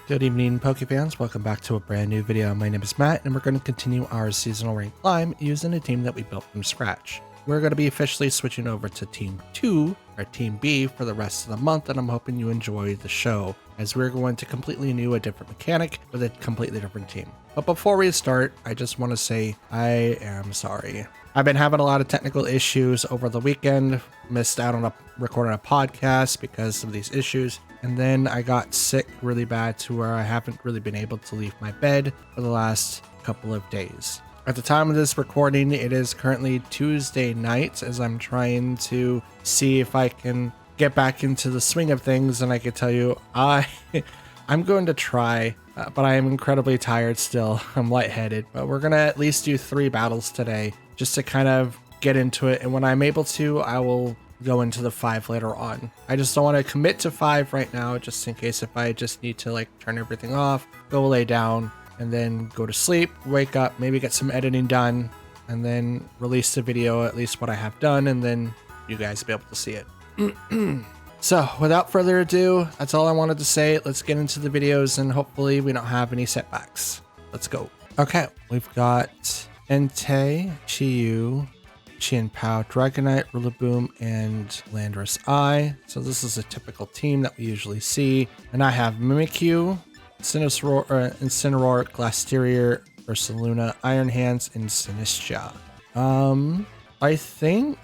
Good evening, Pokefans. Welcome back to a brand new video. My name is Matt, and we're going to continue our seasonal rank climb using a team that we built from scratch. We're going to be officially switching over to Team 2, or Team B, for the rest of the month, and I'm hoping you enjoy the show, as we're going to completely new a different mechanic with a completely different team. But before we start, I just want to say I am sorry. I've been having a lot of technical issues over the weekend, missed out on recording a podcast because of these issues, and then I got sick really bad to where I haven't really been able to leave my bed for the last couple of days. At the time of this recording, it is currently Tuesday night as I'm trying to see if I can get back into the swing of things, and I can tell you I'm going to try, but I am incredibly tired still. I'm lightheaded, but we're going to at least do 3 battles today just to kind of get into it, and when I'm able to, I will go into the 5 later on. I just don't want to commit to 5 right now, just in case if I just need to turn everything off, go lay down, and then go to sleep, wake up, maybe get some editing done, and then release the video, at least what I have done, and then you guys will be able to see it. So without further ado, that's all I wanted to say. Let's get into the videos and hopefully we don't have any setbacks. Let's go. Okay, we've got Entei, Chiyu, Chien-Pao, Dragonite, Rillaboom, and Landorus Eye. So this is a typical team that we usually see. And I have Mimikyu, Incineroar, Glastrier, Ursaluna, Iron Hands, and Sinistcha. I think,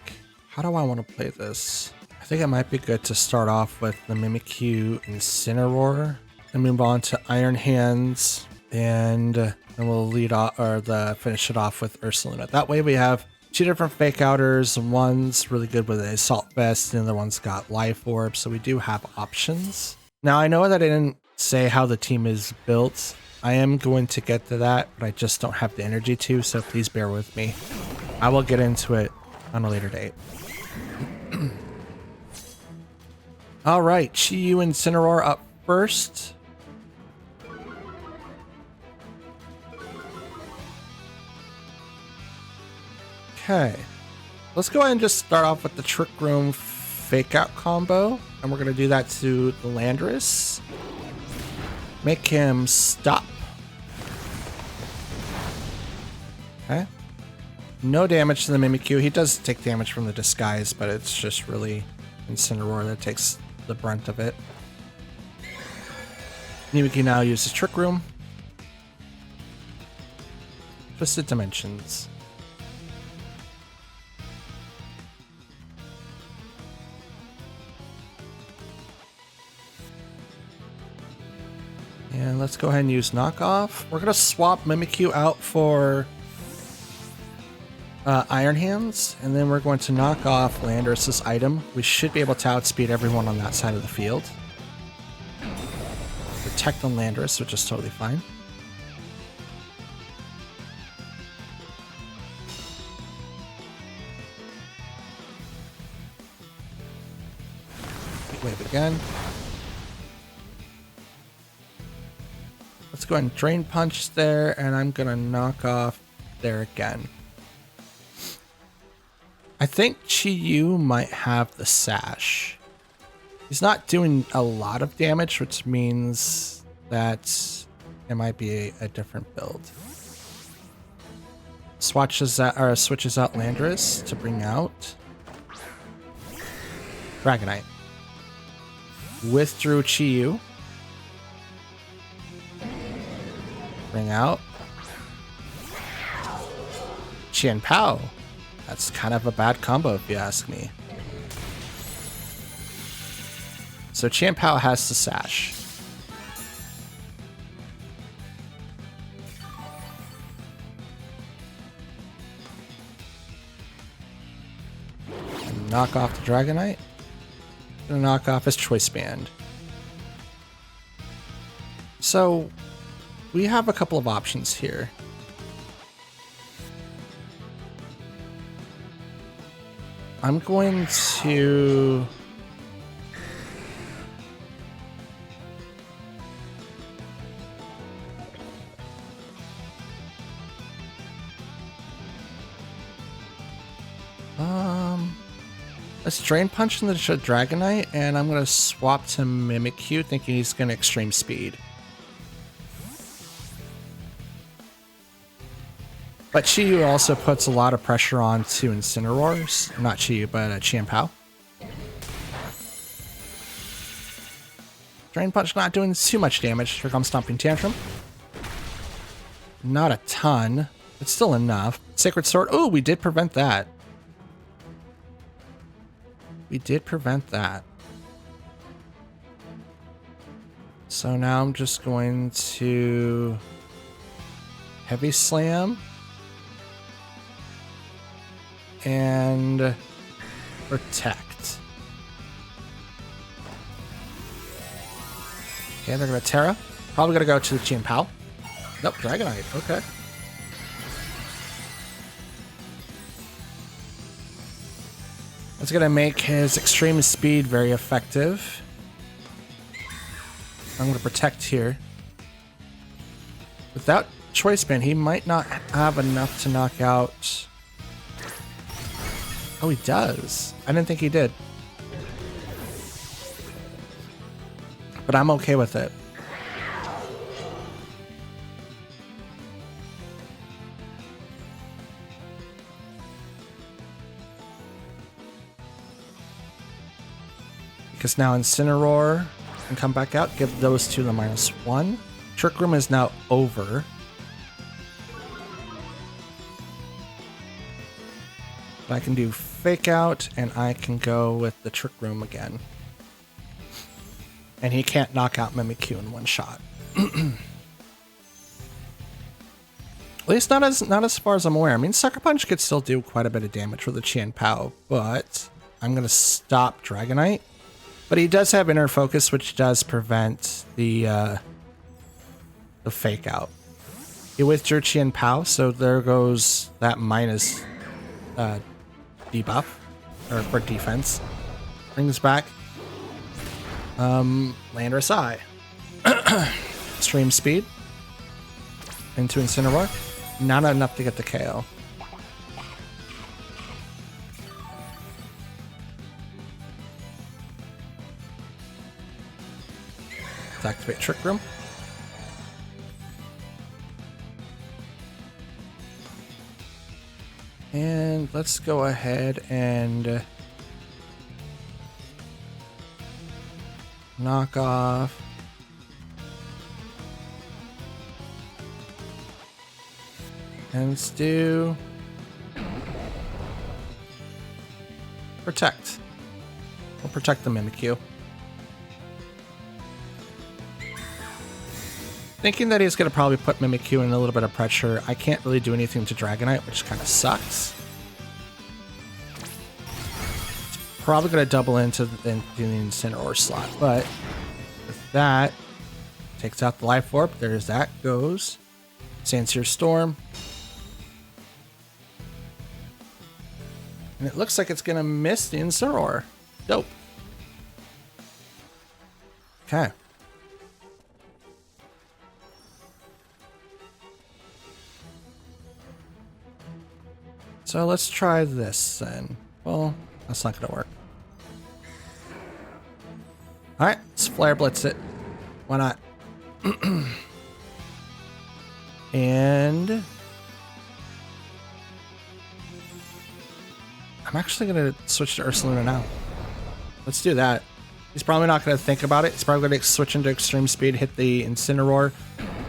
how do I want to play this? I think it might be good to start off with the Mimikyu Incineroar and move on to Iron Hands, and then we'll lead off or finish it off with Ursaluna. That way we have 2 different fake outers. One's really good with an Assault Vest, and the other one's got Life Orb, so we do have options. Now I know that I didn't say how the team is built. I am going to get to that, but I just don't have the energy to, so please bear with me. I will get into it on a later date. All right, Chiyu and Incineroar up first. Okay, let's go ahead and just start off with the Trick Room Fake Out combo, and we're going to do that to the Landorus. Make him stop. Okay. No damage to the Mimikyu. He does take damage from the disguise, but it's just really Incineroar that takes the brunt of it. We can now use the Trick Room. Twisted Dimensions. And let's go ahead and use Knockoff. We're going to swap Mimikyu out for Iron Hands, and then we're going to knock off Landorus' item. We should be able to outspeed everyone on that side of the field. Protect on Landorus, which is totally fine. Wave again. Let's go ahead and Drain Punch there, and I'm going to knock off there again. I think Chiyu might have the Sash. He's not doing a lot of damage, which means that it might be a different build. Switches out Landorus to bring out Dragonite. Withdrew Chiyu. Bring out Chien-Pao. That's kind of a bad combo if you ask me. So Chien-Pao has the Sash. And knock off the Dragonite. Gonna knock off his Choice Band. So we have a couple of options here. I'm going to Let's Drain Punch in the Dragonite, and I'm going to swap to Mimikyu, thinking he's going to Extreme Speed. But Chiyu also puts a lot of pressure on to Incineroars. Not Chiyu, but Chien-Pao. Drain Punch not doing too much damage. Here comes Stomping Tantrum. Not a ton, but still enough. Sacred Sword. Oh, we did prevent that. We did prevent that. So now I'm just going to Heavy Slam and Protect. Okay, they're going to Terra. Probably going to go to the Chien-Pao. Nope, Dragonite. Okay. That's going to make his Extreme Speed very effective. I'm going to Protect here. Without Choice Band, he might not have enough to knock out... Oh, he does. I didn't think he did. But I'm okay with it. Because now Incineroar can come back out, give those two the -1. Trick Room is now over. But I can do Fake Out, and I can go with the Trick Room again. And he can't knock out Mimikyu in one shot. At least not as far as I'm aware. I mean, Sucker Punch could still do quite a bit of damage with the Chien-Pao, but I'm going to stop Dragonite. But he does have Inner Focus, which does prevent the Fake Out. He withdrew Chien-Pao, so there goes that minus debuff, or for defense. Brings back Landorus Eye. Extreme Speed into Incineroar. Not enough to get the KO. Let's activate Trick Room. And let's go ahead and knock off and let's do Protect. We'll protect the Mimikyu. Thinking that he's going to probably put Mimikyu in a little bit of pressure. I can't really do anything to Dragonite, which kind of sucks. It's probably going to double into the Incineroar slot, but with that, takes out the Life Orb. There's that. Goes. Sandsear Storm. And it looks like it's going to miss the Incineroar. Dope. Okay. So let's try this then. Well, that's not going to work. Alright, let's Flare Blitz it. Why not? And I'm actually going to switch to Ursaluna now. Let's do that. He's probably not going to think about it. He's probably going to switch into Extreme Speed, hit the Incineroar,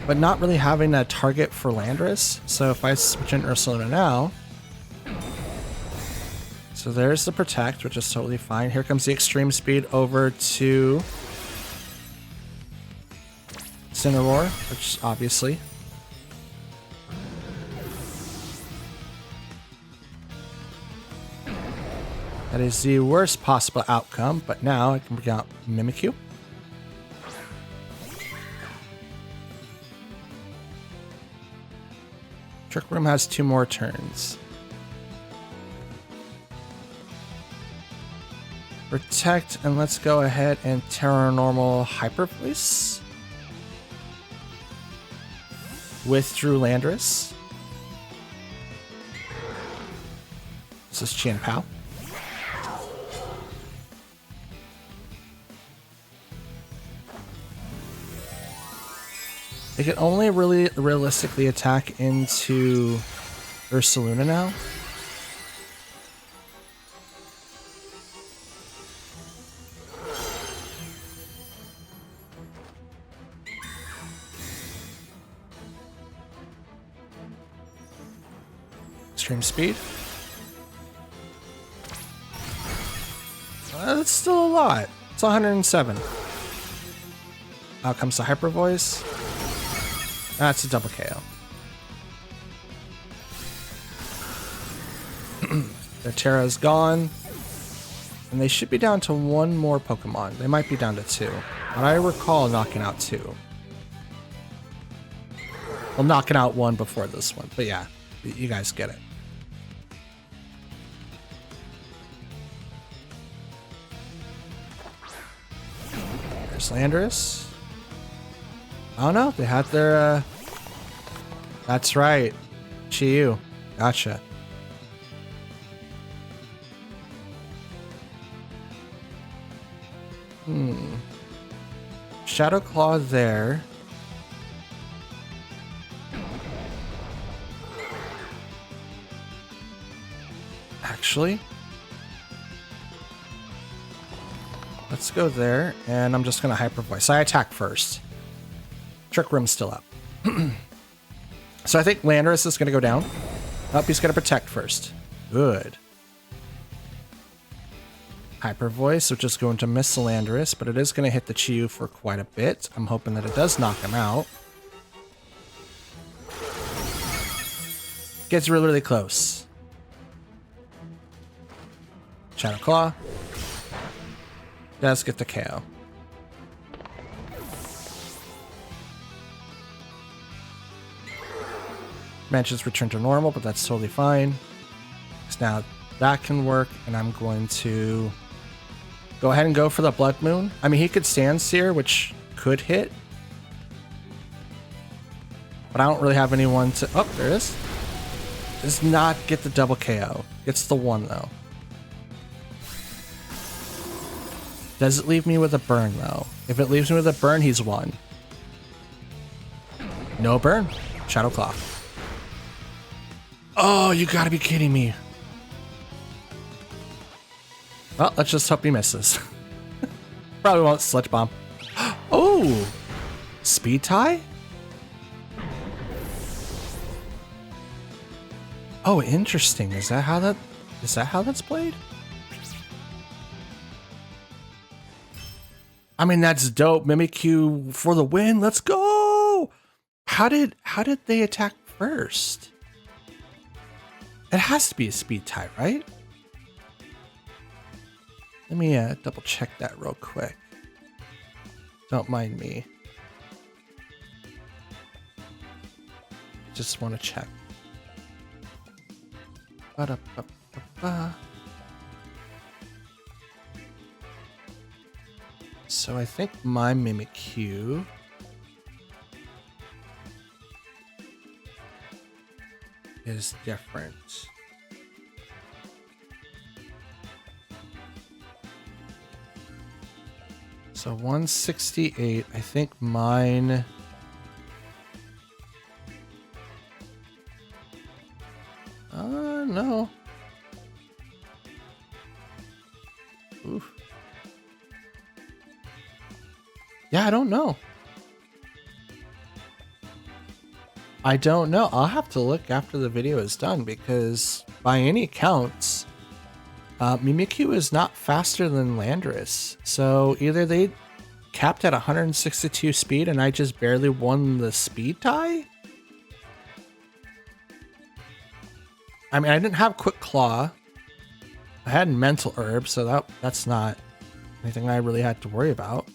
but not really having a target for Landorus. So if I switch into Ursaluna now... So there's the Protect, which is totally fine. Here comes the Extreme Speed over to Incineroar, which obviously. That is the worst possible outcome, but now I can bring out Mimikyu. Trick Room has 2 more turns. Protect, and let's go ahead and Terra Normal Hyper Voice. Withdrew Landorus. This is Chien-Pao. They can only really realistically attack into Ursaluna now. Extreme speed. That's still a lot. It's 107. Out comes the Hyper Voice. That's a double KO. Their Terra is gone. And they should be down to one more Pokemon. They might be down to two. But I recall knocking out two. Well, knocking out one before this one. But yeah, you guys get it. There's Landorus. Oh no, they had their, that's right. Chiyu. Gotcha. Shadow Claw there. Actually, let's go there, and I'm just gonna Hyper Voice. I attack first. Trick Room's still up. So I think Landorus is gonna go down. Oh, he's gonna protect first. Good. Hyper Voice, which is going to miss the Landorus, but it is going to hit the Chiyu for quite a bit. I'm hoping that it does knock him out. Gets really, really close. Shadow Claw. Does get the KO. Dimensions return to normal, but that's totally fine. So now that can work, and I'm going to go ahead and go for the Blood Moon. I mean, he could Stand Seer, which could hit. But I don't really have anyone to... Oh, there is. Does not get the double KO. Gets the one, though. Does it leave me with a burn, though? If it leaves me with a burn, he's won. No burn. Shadow Claw. Oh, you gotta be kidding me. Well, let's just hope he misses. Probably won't Sludge Bomb. Oh! Speed tie? Oh, interesting. Is that how that's played? I mean, that's dope. Mimikyu for the win. Let's go! How did they attack first? It has to be a speed tie, right? Let me double check that real quick. Don't mind me. Just want to check. Ba-da-ba-ba-ba. So I think my Mimikyu is different. So 168, I think mine... no. Oof. Yeah, I don't know. I don't know. I'll have to look after the video is done because by any accounts, Mimikyu is not faster than Landorus. So either they capped at 162 speed and I just barely won the speed tie? I mean, I didn't have Quick Claw. I had Mental Herb, so that's not anything I really had to worry about.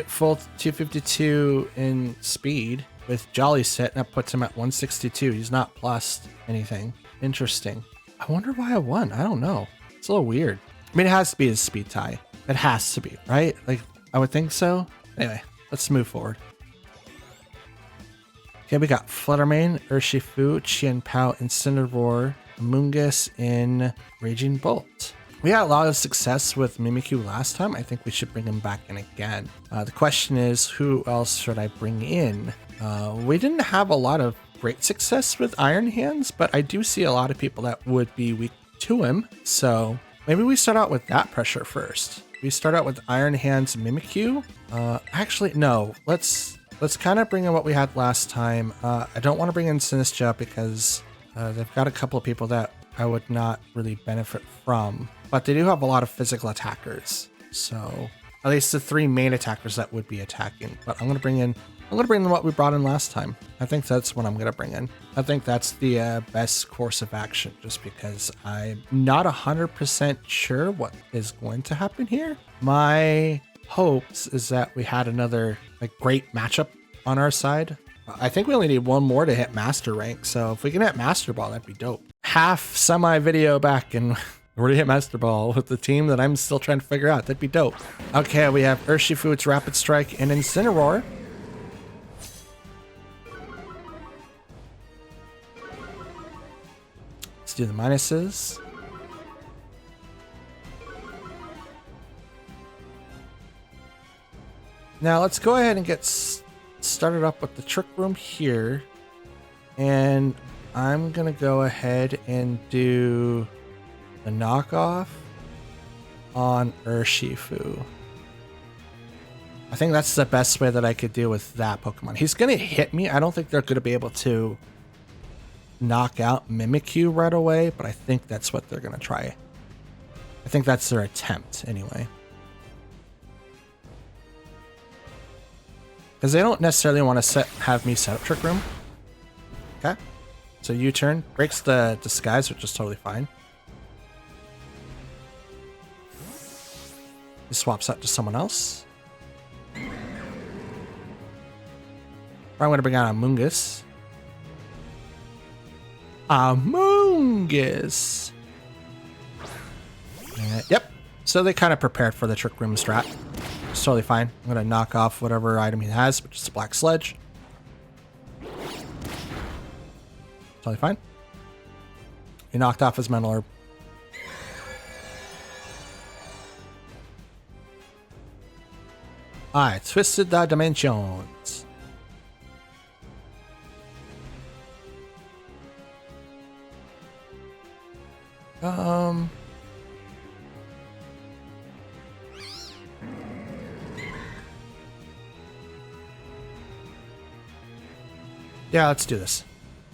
Full 252 in speed with Jolly Set, and that puts him at 162. He's not plus anything. Interesting. I wonder why I won. I don't know. It's a little weird. I mean, it has to be a speed tie. It has to be, right? Like, I would think so. Anyway, let's move forward. Okay, we got Fluttermane, Urshifu, Chien-Pao, Incineroar, Mungus in Raging Bolt. We had a lot of success with Mimikyu last time. I think we should bring him back in again. The question is, who else should I bring in? We didn't have a lot of great success with Iron Hands, but I do see a lot of people that would be weak to him. So maybe we start out with that pressure first. We start out with Iron Hands Mimikyu. Actually, no. Let's kind of bring in what we had last time. I don't want to bring in Sinistra because they've got a couple of people that I would not really benefit from. But they do have a lot of physical attackers. So at least the 3 main attackers that would be attacking. But I'm gonna bring in what we brought in last time. I think that's what I'm gonna bring in. I think that's the best course of action, just because I'm not 100% sure what is going to happen here. My hopes is that we had another great matchup on our side. I think we only need one more to hit master rank. So if we can hit master ball, that'd be dope. Half semi video back and already hit master ball with the team that I'm still trying to figure out. That'd be dope. Okay, we have Urshifu, its Rapid Strike, and Incineroar. Let's do the minuses. Now let's go ahead and get started up with the Trick Room here. And I'm gonna go ahead and do the knockoff on Urshifu. I think that's the best way that I could deal with that Pokemon. He's gonna hit me. I don't think they're gonna be able to knock out Mimikyu right away, but I think that's what they're gonna try. I think that's their attempt anyway. Because they don't necessarily want to have me set up Trick Room. Okay. So U-turn, breaks the disguise, which is totally fine. He swaps out to someone else. I'm going to bring out Amoonguss. Amoonguss! Yep. So they kind of prepared for the Trick Room strat. It's totally fine. I'm going to knock off whatever item he has, which is the Black Sledge. Totally fine. He knocked off his Mental Herb. I twisted the dimensions. Yeah, let's do this.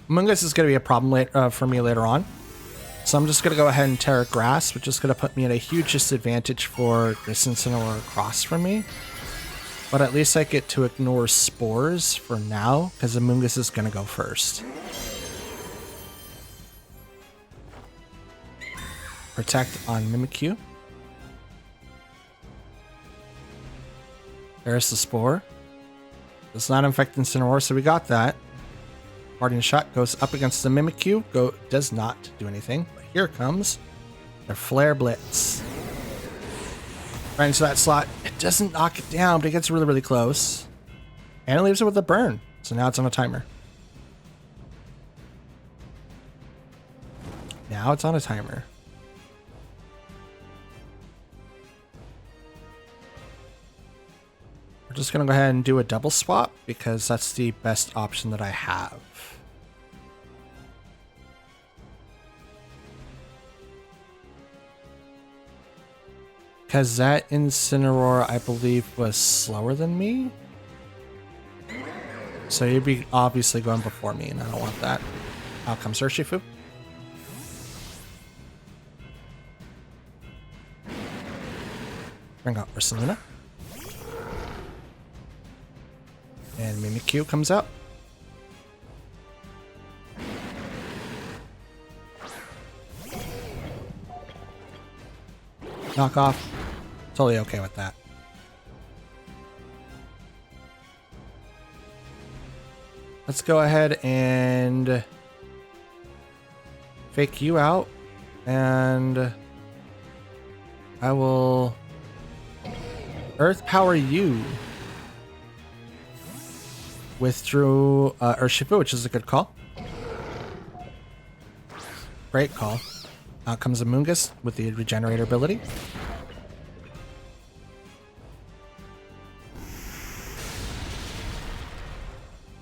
Amoonguss is going to be a problem for me later on. So I'm just going to go ahead and Terra Grass, which is going to put me at a huge disadvantage for this Incineroar across from me. But at least I get to ignore Spores for now, because Amoonguss is going to go first. Protect on Mimikyu. There's the Spore. Does not infect Incineroar, so we got that. Guardian Shot goes up against the Mimikyu. Does not do anything. But here comes their Flare Blitz. Right into that slot. It doesn't knock it down, but it gets really, really close. And it leaves it with a burn. So now it's on a timer. Now it's on a timer. We're just going to go ahead and do a double swap because that's the best option that I have. Because that Incineroar, I believe, was slower than me. So you'd be obviously going before me, and I don't want that. Out comes Urshifu. Bring out Ursaluna. And Mimikyu comes out. Knock off. Totally okay with that. Let's go ahead and fake you out, and I will Earth Power you. Withdrew Urshifu, which is a good call. Great call. Out comes Amoonguss with the Regenerator ability.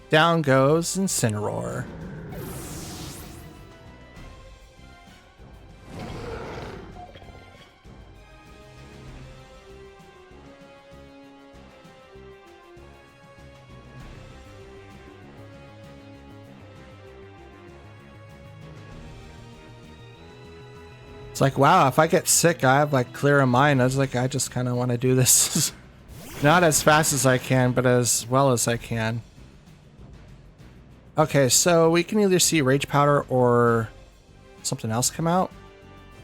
Down goes Incineroar. It's like, wow, if I get sick, I have like clear of mind. I was like, I just kind of want to do this not as fast as I can, but as well as I can. Okay, so we can either see Rage Powder or something else come out.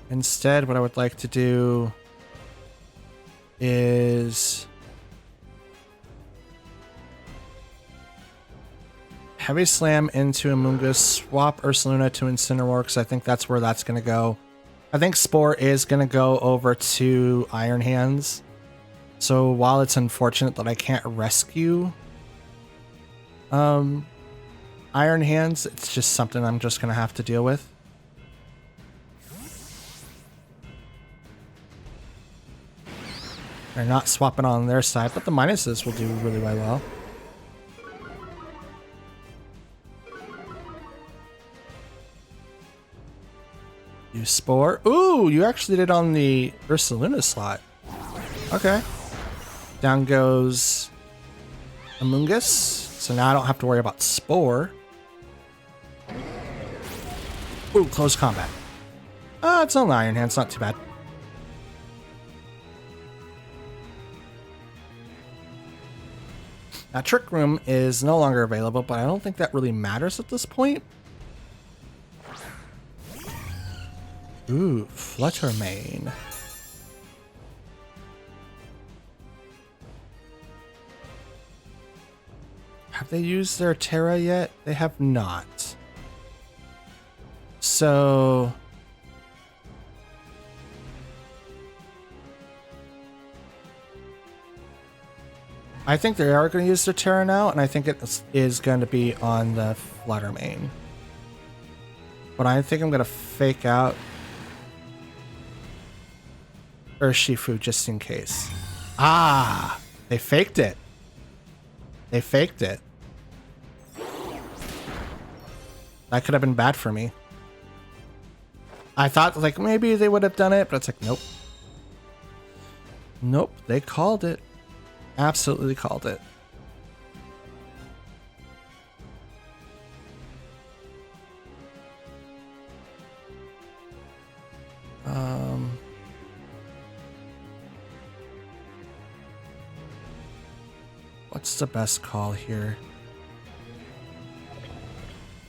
Instead, what I would like to do is Heavy Slam into Amoonguss, swap Ursaluna to Incineroar, because I think that's where that's going to go. I think Spore is going to go over to Iron Hands. So while it's unfortunate that I can't rescue Iron Hands, it's just something I'm just going to have to deal with. They're not swapping on their side, but the minuses will do really well. You Spore. Ooh, you actually did on the Ursaluna slot. Okay. Down goes Amoonguss. So now I don't have to worry about Spore. Ooh, close combat. It's on the Iron Hands, not too bad. Now, Trick Room is no longer available, but I don't think that really matters at this point. Ooh, Fluttermane. Have they used their Terra yet? They have not. So I think they are going to use their Terra now, and I think it is going to be on the Fluttermane. But I think I'm going to fake out Urshifu just in case. Ah, they faked it. They faked it. That could have been bad for me. I thought like maybe they would have done it, but it's like, nope. Nope, they called it. Absolutely called it. What's the best call here?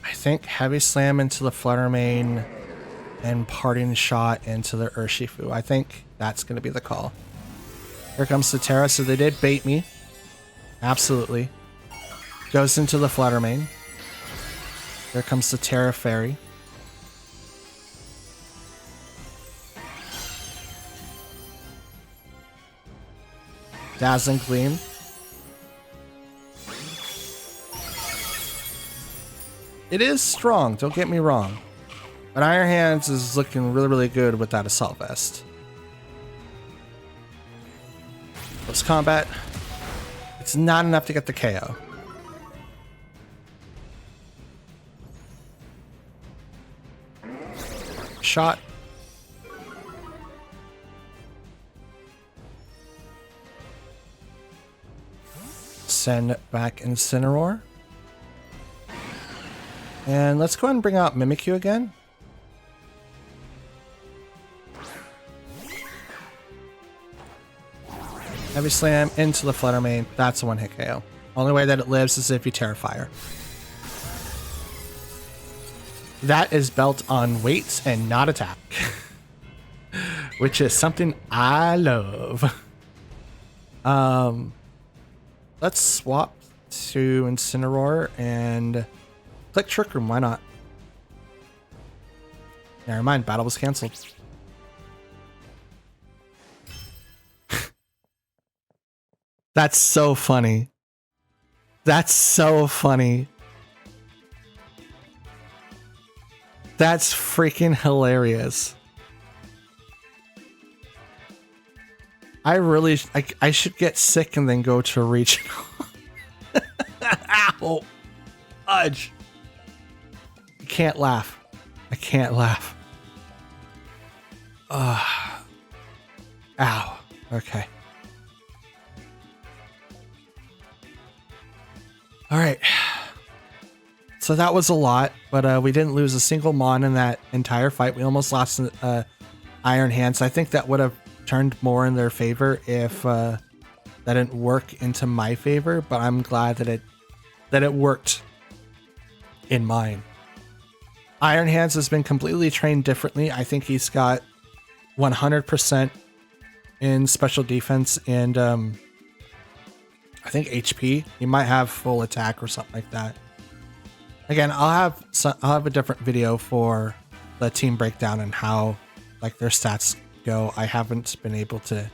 I think Heavy Slam into the Fluttermane and Parting Shot into the Urshifu. I think that's going to be the call. Here comes the Terra. So they did bait me. Absolutely. Goes into the Fluttermane. Here comes the Terra Fairy. Dazzling Gleam. It is strong, don't get me wrong. But Iron Hands is looking really, really good with that Assault Vest. Close combat. It's not enough to get the KO. Shot. Send back Incineroar. And let's go ahead and bring out Mimikyu again. Heavy Slam into the Fluttermane. That's a one-hit KO. Only way that it lives is if you Terrafire. That is built on weights and not attack. Which is something I love. Let's swap to Incineroar and click Trick Room. Why not? Never mind. Battle was canceled. That's so funny. That's so funny. That's freaking hilarious. I should get sick and then go to regional. Ow. Fudge. I can't laugh. I can't laugh. Ow. Okay. All right. So that was a lot, but we didn't lose a single Mon in that entire fight. We almost lost Iron Hands. I think that would have turned more in their favor if that didn't work into my favor, but I'm glad that it worked in mine. Iron Hands has been completely trained differently. I think he's got 100% in special defense and I think HP. He might have full attack or something like that. Again, I'll have a different video for the team breakdown and how like their stats go. I haven't been able to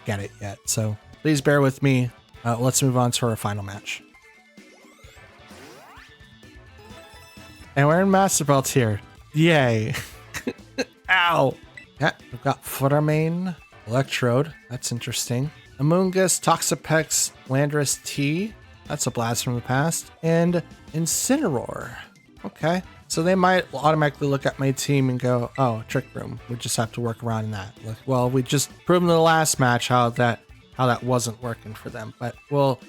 get it yet, so please bear with me. Let's move on to our final match. And we're in Master Belt here. Yay. Ow. Yeah, we've got Fluttermane, Electrode. That's interesting. Amoonguss, Toxapex, Landorus T. That's a blast from the past. And Incineroar. Okay. So they might automatically look at my team and go, oh, Trick Room. We just have to work around that. Like, well, we just proved in the last match how that wasn't working for them. But we'll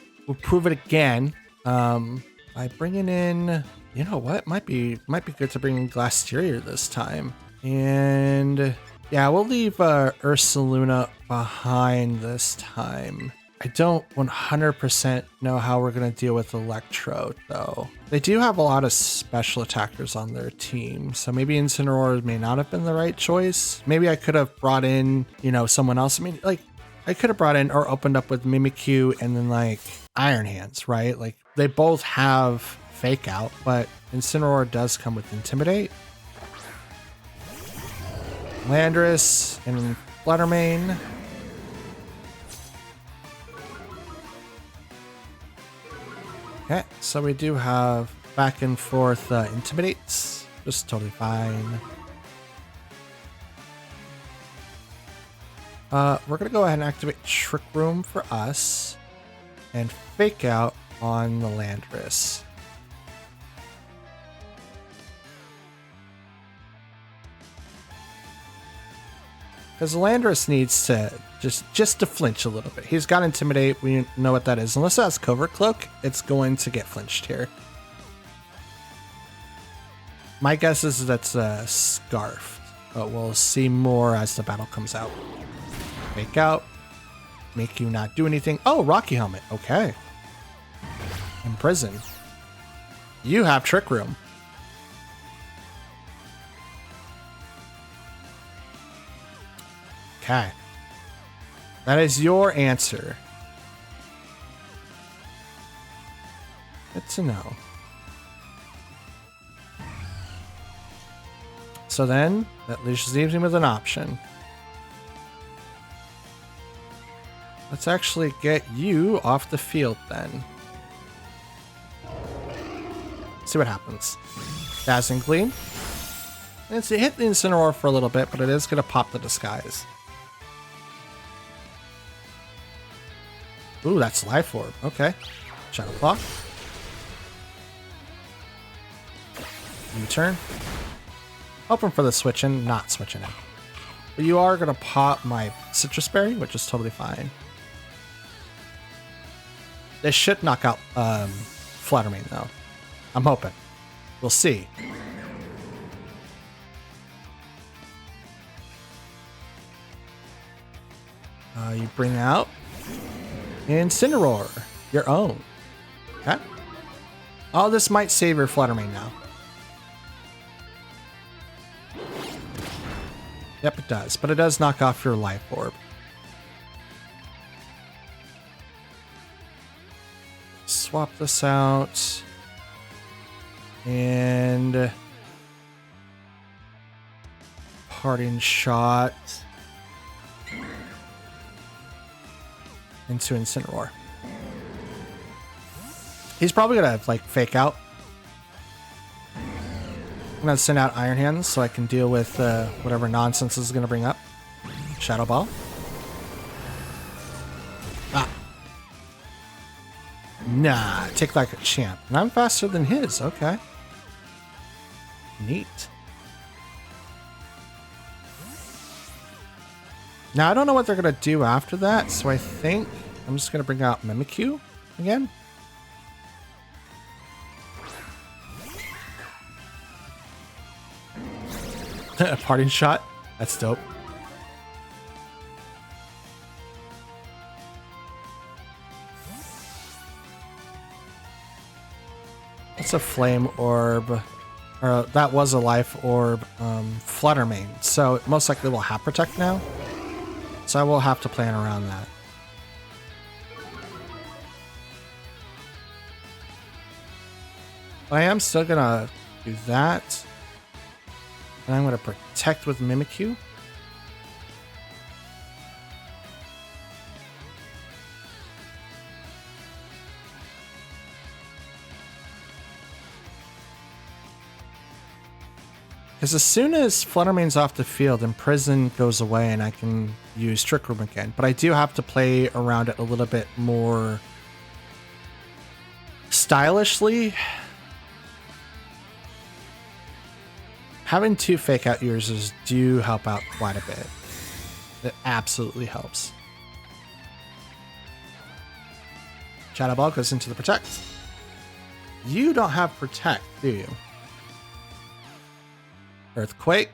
prove it again by bringing in, you know what? Might be good to bring in Glasteria this time. And yeah, we'll leave Ursaluna behind this time. I don't 100% know how we're going to deal with Electrode, though. They do have a lot of special attackers on their team, so maybe Incineroar may not have been the right choice. Maybe I could have brought in, you know, someone else. I mean, like, I could have brought in or opened up with Mimikyu and then, like, Iron Hands, right? Like, they both have Fake Out, but Incineroar does come with Intimidate. Landorus and Fluttermane. Okay, so we do have back and forth Intimidates. Just totally fine. We're going to go ahead and activate Trick Room for us and Fake Out on the Landorus. Because Landorus needs to just to flinch a little bit. He's got Intimidate. We know what that is. Unless that's Covert Cloak, it's going to get flinched here. My guess is that's Scarfed, but we'll see more as the battle comes out. Fake Out. Make you not do anything. Oh, Rocky Helmet. Okay. Imprison. You have Trick Room. Okay. That is your answer. Good to know. So then, that leaves me with an option. Let's actually get you off the field then. See what happens. Dazzling Gleam. It's hit the Incineroar for a little bit, but it is going to pop the Disguise. Ooh, that's Life Orb. Okay. Shadow Claw. U-turn. Hoping for the switch-in, not switching in. But you are going to pop my Citrus Berry, which is totally fine. This should knock out Fluttermane, though. I'm hoping. We'll see. You bring out Incineroar, your own. Okay. Oh, this might save your Fluttermane now. Yep, it does. But it does knock off your Life Orb. Swap this out. And Parting Shot into Incineroar. He's probably gonna like Fake Out. I'm gonna send out Iron Hands so I can deal with whatever nonsense this is gonna bring up. Shadow Ball. Nah, take like a champ. And I'm faster than his. Okay. Neat. Now, I don't know what they're going to do after that, so I think I'm just going to bring out Mimikyu again. A parting shot? That's dope. That's a flame orb. Or that was a life orb, Fluttermane. So it most likely will have protect now. So I will have to plan around that. I am still gonna do that. And I'm gonna protect with Mimikyu. Because as soon as Fluttermane's off the field, Imprison goes away and I can use Trick Room again. But I do have to play around it a little bit more stylishly. Having 2 fake out users do help out quite a bit. It absolutely helps. Shadow Ball goes into the Protect. You don't have Protect, do you? Earthquake.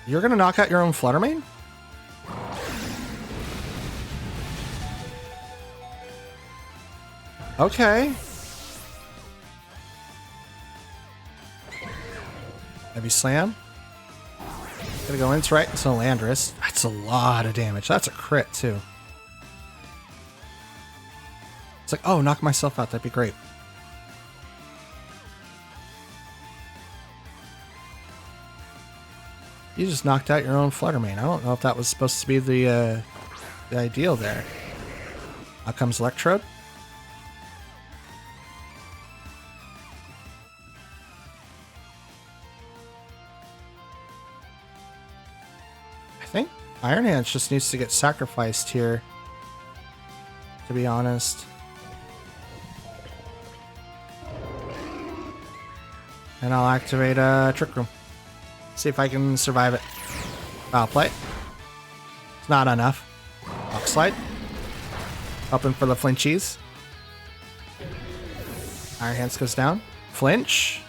You're gonna knock out your own Fluttermane? Okay. Heavy Slam. Gonna go into right into Landorus. That's a lot of damage. That's a crit too. It's like, oh, knock myself out. That'd be great. You just knocked out your own Fluttermane. I don't know if that was supposed to be the ideal there. Out comes Electrode. I think Iron Hands just needs to get sacrificed here, to be honest. And I'll activate Trick Room. See if I can survive it. Foul play. It's not enough. Rock Slide. Hoping for the flinchies. Iron Hands goes down. Flinch.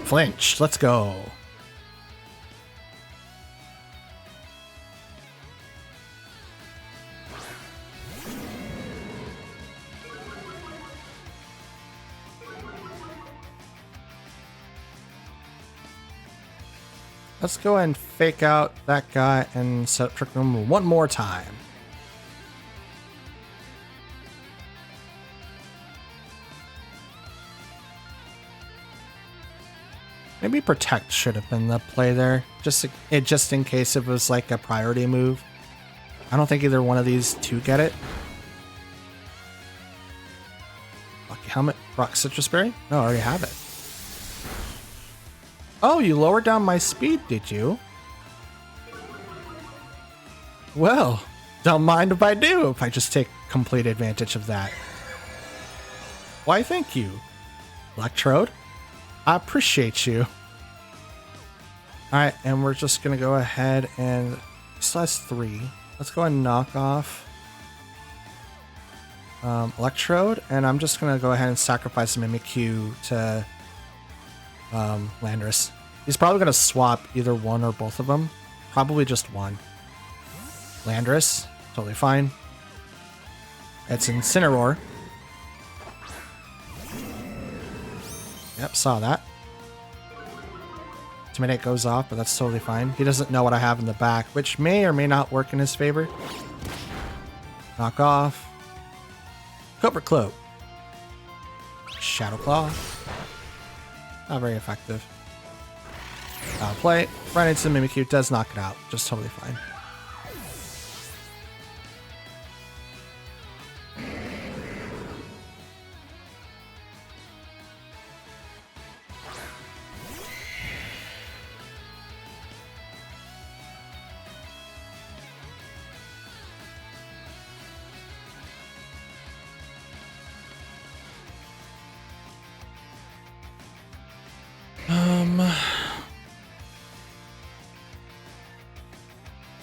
Flinch. Let's go. Let's go and fake out that guy and set up Trick Room one more time. Maybe Protect should have been the play there, just in case it was like a priority move. I don't think either one of these two get it. Lucky Helmet, Rock Citrus Berry? No, I already have it. Oh, you lowered down my speed, did you? Well, don't mind if I do, if I just take complete advantage of that. Why, thank you, Electrode. I appreciate you. Alright, and we're just going to go ahead and... He still has 3. Let's go and knock off Electrode, and I'm just going to go ahead and sacrifice Mimikyu to... Landorus. He's probably going to swap either one or both of them. Probably just one. Landorus. Totally fine. It's Incineroar. Yep, saw that. Intimidate goes off, but that's totally fine. He doesn't know what I have in the back, which may or may not work in his favor. Knock off. Cobra Cloak. Shadow Claw. Not very effective. Play. Run into Mimikyu. Does knock it out. Just totally fine.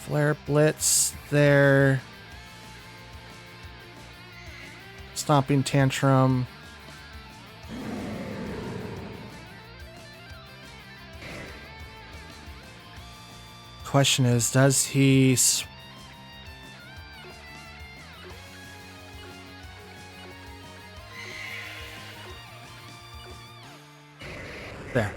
Flare Blitz there. Stomping Tantrum. Question is, does he... There.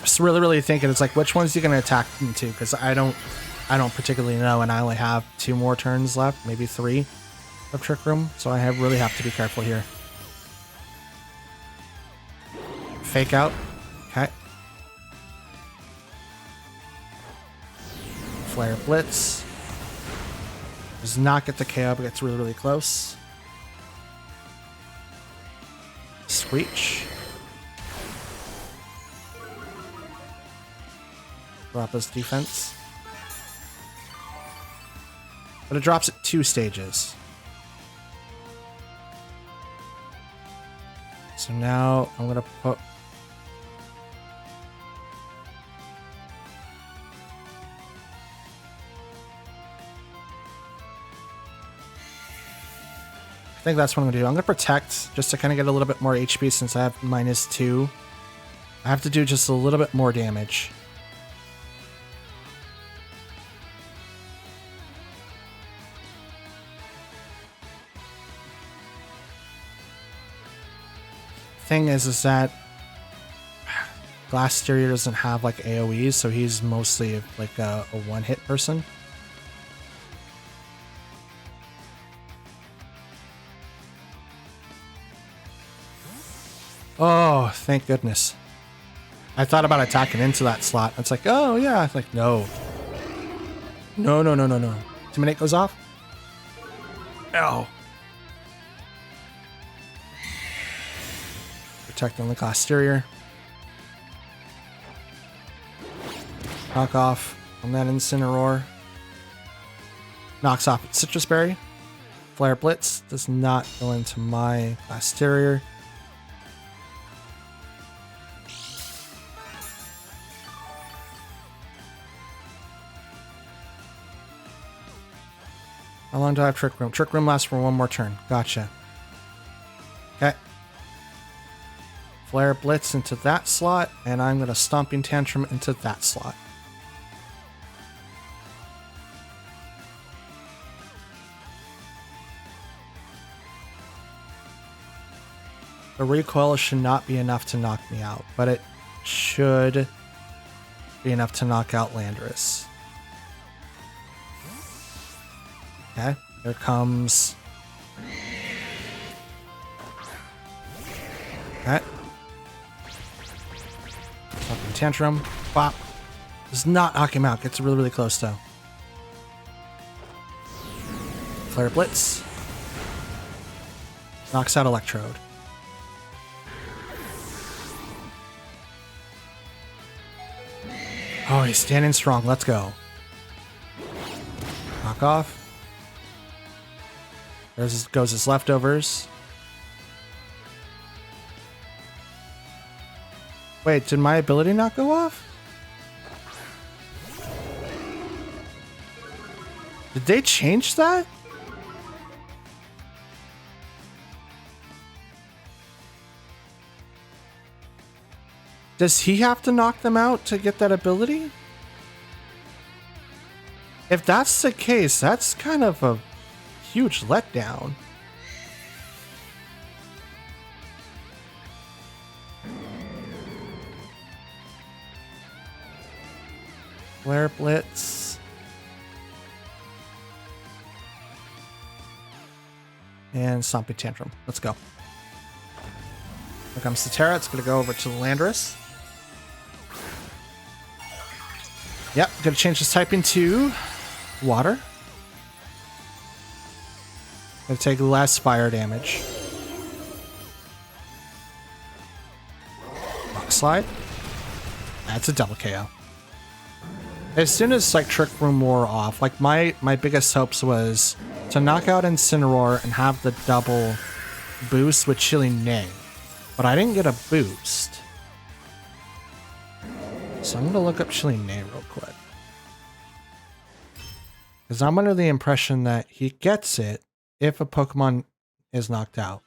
Just really thinking, it's like, which one's he gonna attack into? Because I don't particularly know, and I only have 2 more turns left, maybe 3 of Trick Room, so I really have to be careful here. Fake out. Okay. Flare Blitz. Does not get the KO, but gets really close. Screech. Drop his defense. But it drops at 2 stages. So now I'm gonna put... I think that's what I'm gonna do. I'm gonna protect just to kind of get a little bit more HP since I have -2. I have to do just a little bit more damage. Thing is that Glasteria doesn't have like AoEs, so he's mostly like a one-hit person. Oh, thank goodness. I thought about attacking into that slot. It's like, oh yeah. It's like, no. No. Intimidate goes off. Ow. Protecting the Glasteria. Knock off on that Incineroar. Knocks off Citrus Berry. Flare Blitz does not go into my Glasteria. How long do I have Trick Room? Trick Room lasts for 1 more turn. Gotcha. Okay. Flare Blitz into that slot, and I'm going to Stomping Tantrum into that slot. The recoil should not be enough to knock me out, but it should be enough to knock out Landorus. Okay, here comes... Okay. Stomping Tantrum. Bop. Does not knock him out. Gets really close though. Flare Blitz. Knocks out Electrode. Oh, he's standing strong. Let's go. Knock off. There goes his leftovers. Wait, did my ability not go off? Did they change that? Does he have to knock them out to get that ability? If that's the case, that's kind of a huge letdown. Flare Blitz. And Stomping Tantrum. Let's go. Here comes the Terra. It's going to go over to Landorus. Yep, going to change his typing to water. Going to take less fire damage. Rock Slide. That's a double KO. As soon as like Trick Room wore off, like my biggest hopes was to knock out Incineroar and have the double boost with Chilling Neigh. But I didn't get a boost. So I'm going to look up Shilling real quick. Because I'm under the impression that he gets it if a Pokemon is knocked out.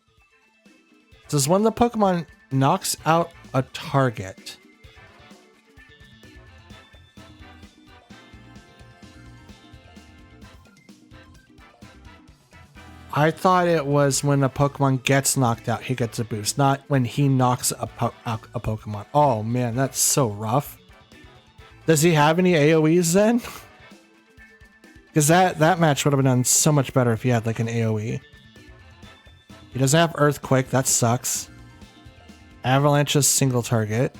It says when the Pokemon knocks out a target. I thought it was when a Pokemon gets knocked out, he gets a boost, not when he knocks a Pokemon. Oh man, that's so rough. Does he have any AoEs then? Because that match would have been done so much better if he had like an AoE. He doesn't have Earthquake, that sucks. Avalanche is single target.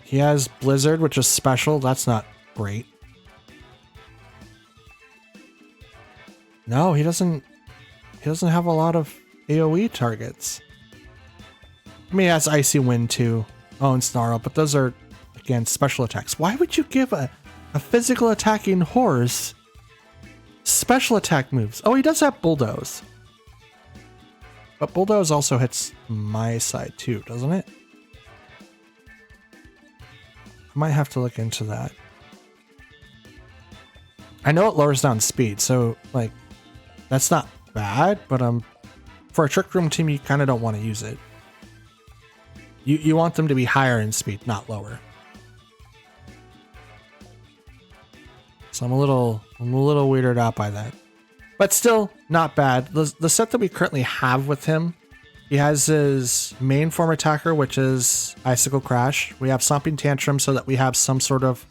He has Blizzard, which is special, that's not great. No, he doesn't have a lot of AoE targets. I mean, he has Icy Wind too. Oh, and Snarl, but those are, again, special attacks. Why would you give a physical attacking horse special attack moves? Oh, he does have Bulldoze. But Bulldoze also hits my side too, doesn't it? I might have to look into that. I know it lowers down speed, so like that's not bad, but for a Trick Room team, you kind of don't want to use it. You want them to be higher in speed, not lower. So I'm a little weirded out by that, but still not bad. The set that we currently have with him, he has his main form attacker, which is Icicle Crash. We have Stomping Tantrum so that we have some sort of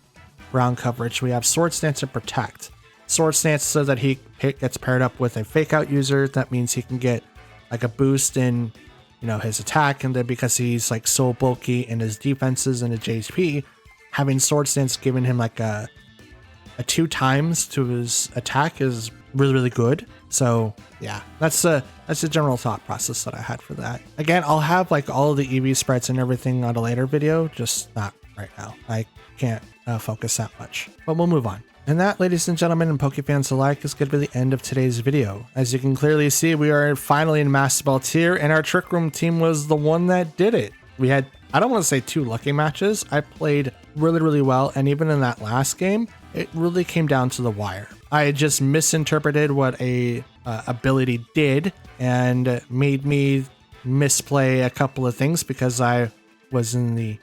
ground coverage. We have Sword Stance and Protect. Sword Stance so that he gets paired up with a Fake Out user. That means he can get like a boost in, you know, his attack, and then because he's like so bulky in his defenses and his HP, having Sword Stance giving him like a 2 times to his attack is really good. So yeah, that's the general thought process that I had for that. Again, I'll have like all of the EV sprites and everything on a later video, just not right now. I can't focus that much, but we'll move on. And that, ladies and gentlemen, and Pokefans alike, is going to be the end of today's video. As you can clearly see, we are finally in Master Ball tier, and our Trick Room team was the one that did it. We had, I don't want to say 2 lucky matches. I played really well, and even in that last game, it really came down to the wire. I just misinterpreted what a ability did and made me misplay a couple of things because I was in the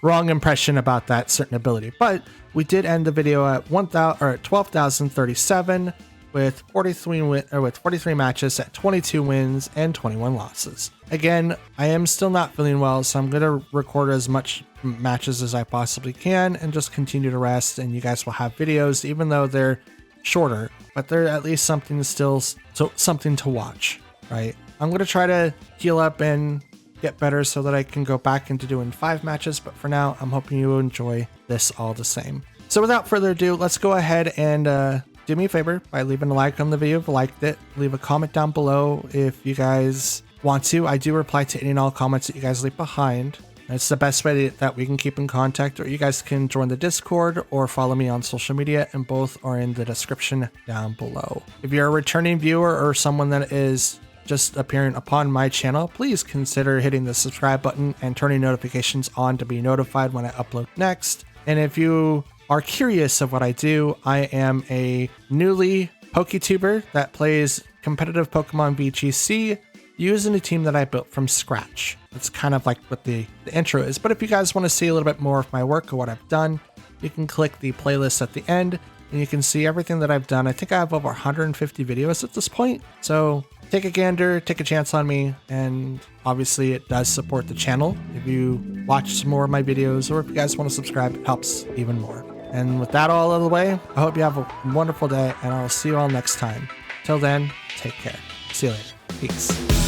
wrong impression about that certain ability. But we did end the video at 12,037 with 43 matches at 22 wins and 21 losses. Again, I am still not feeling well, so I'm going to record as much matches as I possibly can and just continue to rest, and you guys will have videos, even though they're shorter, but they're at least something to watch, right? I'm going to try to heal up and get better so that I can go back into doing 5 matches, but for now, I'm hoping you enjoy this all the same. So without further ado, let's go ahead and do me a favor by leaving a like on the video if you liked it. Leave a comment down below if you guys want to. I do reply to any and all comments that you guys leave behind. It's the best way that we can keep in contact, or you guys can join the Discord or follow me on social media, and both are in the description down below. If you're a returning viewer or someone that is just appearing upon my channel, please consider hitting the subscribe button and turning notifications on to be notified when I upload next. And if you are curious of what I do, I am a newly PokeTuber that plays competitive Pokemon VGC using a team that I built from scratch. That's kind of like what the intro is. But if you guys want to see a little bit more of my work or what I've done, you can click the playlist at the end and you can see everything that I've done. I think I have over 150 videos at this point. So take a gander, take a chance on me, and obviously it does support the channel. If you watch some more of my videos, or if you guys want to subscribe, it helps even more. And with that all out of the way, I hope you have a wonderful day, and I'll see you all next time. Till then, take care. See you later. Peace.